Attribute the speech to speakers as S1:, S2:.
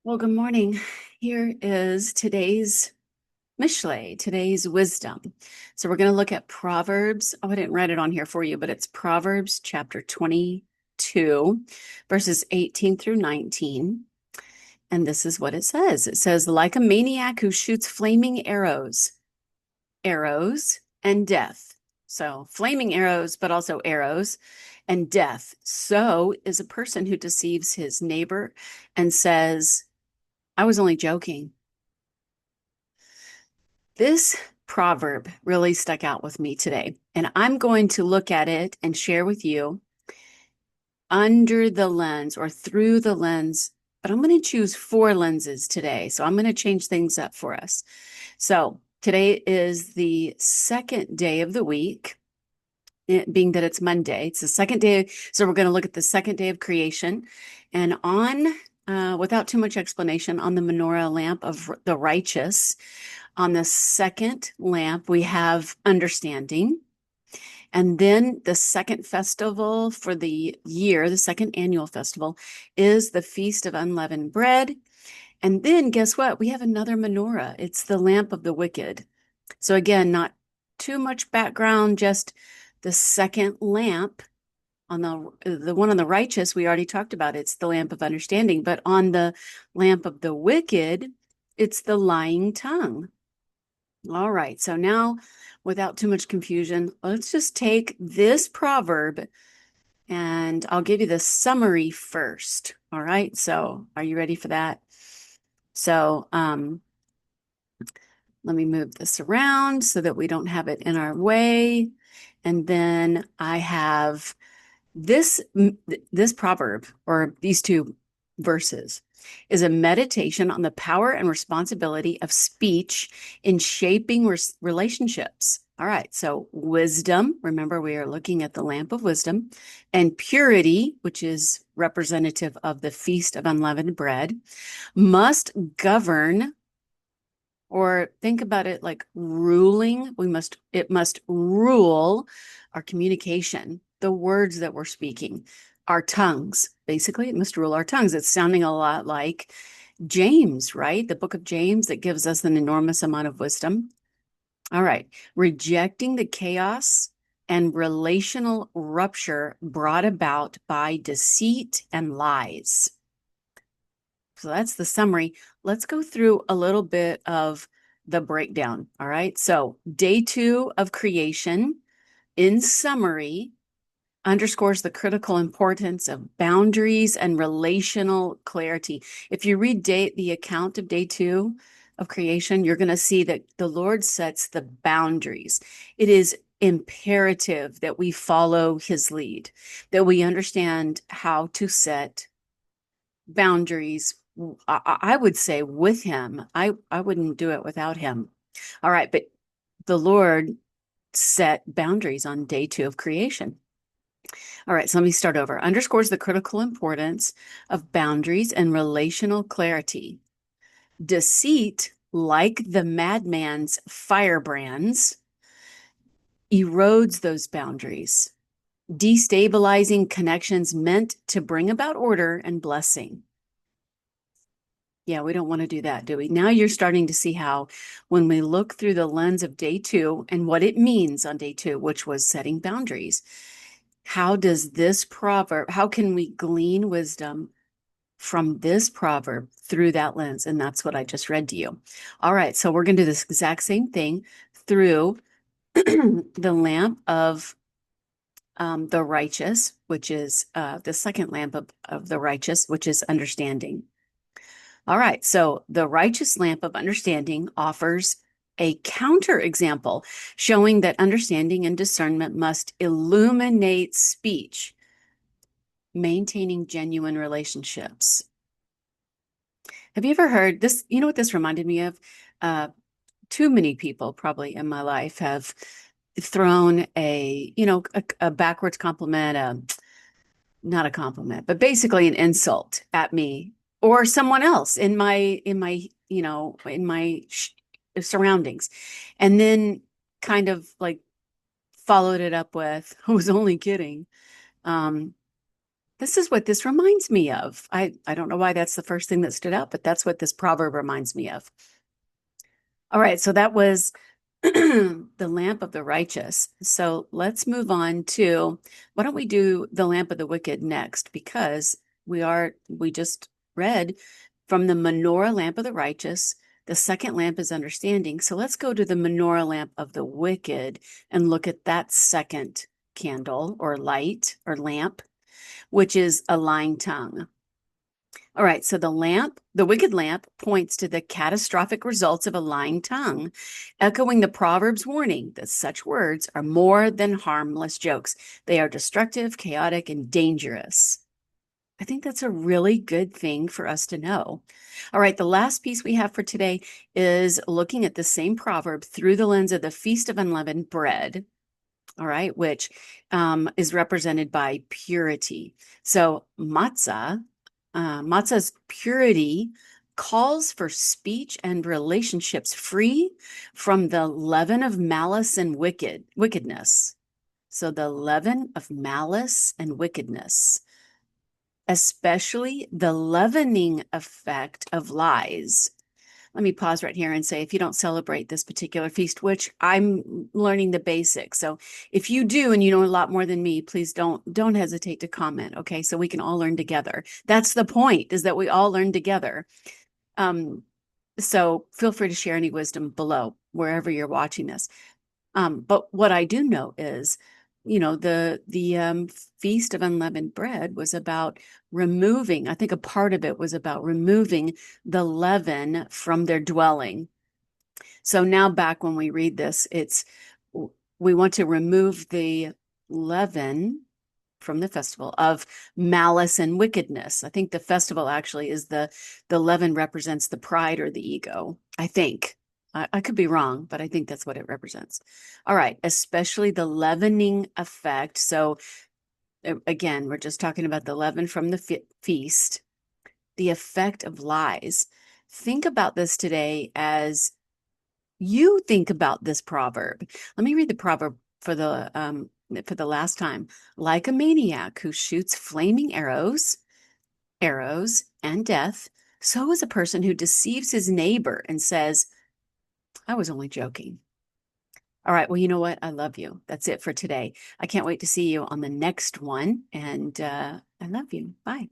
S1: Well, good morning. Here is today's Mishlei, today's wisdom. So we're going to look at Proverbs. Oh, I didn't write it on here for you, but it's Proverbs chapter 22, verses 18 through 19. And this is what it says. It says, like a maniac who shoots flaming arrows and death. So flaming arrows, but also arrows and death. So is a person who deceives his neighbor and says, I was only joking. This proverb really stuck out with me today, and I'm going to look at it and share with you under the lens or through the lens, but I'm going to choose four lenses today. So I'm going to change things up for us. So today is the second day of the week, it being that it's Monday. It's the second day. So we're going to look at the second day of creation. And without too much explanation, on the menorah lamp of the righteous, on the second lamp, we have understanding. And then the second festival for the year, the second annual festival, is the Feast of Unleavened Bread. And then guess what? We have another menorah. It's the lamp of the wicked. So again, not too much background, just the second lamp on the one on the righteous, we already talked about. It's the lamp of understanding, but on the lamp of the wicked, it's the lying tongue. All right, so now without too much confusion, let's just take this proverb and I'll give you the summary first. All right, so are you ready for that? So let me move this around so that we don't have it in our way. And then I have this proverb, or these two verses, is a meditation on the power and responsibility of speech in shaping relationships. All right, so wisdom, remember we are looking at the lamp of wisdom, and purity, which is representative of the Feast of Unleavened Bread, must govern, or think about it like ruling. It must rule our communication, the words that we're speaking, our tongues. Basically, it must rule our tongues. It's sounding a lot like James, right? The book of James that gives us an enormous amount of wisdom. All right. Rejecting the chaos and relational rupture brought about by deceit and lies. So that's the summary. Let's go through a little bit of the breakdown. All right. So day 2 of creation, in summary, underscores the critical importance of boundaries and relational clarity. If you read the account of day 2 of creation, you're going to see that the Lord sets the boundaries. It is imperative that we follow his lead, that we understand how to set boundaries. I would say with him. I wouldn't do it without him. All right, but the Lord set boundaries on day 2 of creation. All right, so let me start over. Underscores the critical importance of boundaries and relational clarity. Deceit, like the madman's firebrands, erodes those boundaries, destabilizing connections meant to bring about order and blessing. Yeah, we don't want to do that, do we? Now you're starting to see how, when we look through the lens of day 2 and what it means on day 2, which was setting boundaries, how does this proverb, how can we glean wisdom from this proverb through that lens? And that's what I just read to you. All right, so we're going to do this exact same thing through the lamp of the righteous, which is the second lamp of the righteous, which is understanding. All right, so the righteous lamp of understanding offers a counterexample showing that understanding and discernment must illuminate speech, maintaining genuine relationships. Have you ever heard this? You know what this reminded me of? Too many people probably in my life have thrown a backwards compliment, not a compliment, but basically an insult at me or someone else in my surroundings. And then kind of like followed it up with, I was only kidding. Um, This is what this reminds me of. I don't know why that's the first thing that stood out, but that's what this proverb reminds me of. All right, so that was the lamp of the righteous. So let's move on to, why don't we do the lamp of the wicked next? Because we just read from the menorah lamp of the righteous. The second lamp is understanding. So let's go to the menorah lamp of the wicked and look at that second candle or light or lamp, which is a lying tongue. All right, so the wicked lamp, points to the catastrophic results of a lying tongue, echoing the Proverbs warning that such words are more than harmless jokes. They are destructive, chaotic, and dangerous. I think that's a really good thing for us to know. All right, the last piece we have for today is looking at the same proverb through the lens of the Feast of Unleavened Bread. All right, which is represented by purity. So Matzah's purity calls for speech and relationships free from the leaven of malice and wickedness. So the leaven of malice and wickedness, especially the leavening effect of lies. Let me pause right here and say, if you don't celebrate this particular feast, which I'm learning the basics. So if you do and you know a lot more than me, please don't hesitate to comment. Okay. So we can all learn together. That's the point, is that we all learn together. So feel free to share any wisdom below, wherever you're watching this. But what I do know is, the Feast of Unleavened Bread was about removing, I think a part of it was about removing the leaven from their dwelling. So now back when we read this, we want to remove the leaven from the festival of malice and wickedness. I think the festival actually is the leaven represents the pride or the ego, I think. I could be wrong, but I think that's what it represents. All right, especially the leavening effect. So again, we're just talking about the leaven from the feast, the effect of lies. Think about this today as you think about this proverb. Let me read the proverb for the last time. Like a maniac who shoots flaming arrows and death, so is a person who deceives his neighbor and says, I was only joking. All right. Well, you know what? I love you. That's it for today. I can't wait to see you on the next one. And I love you. Bye.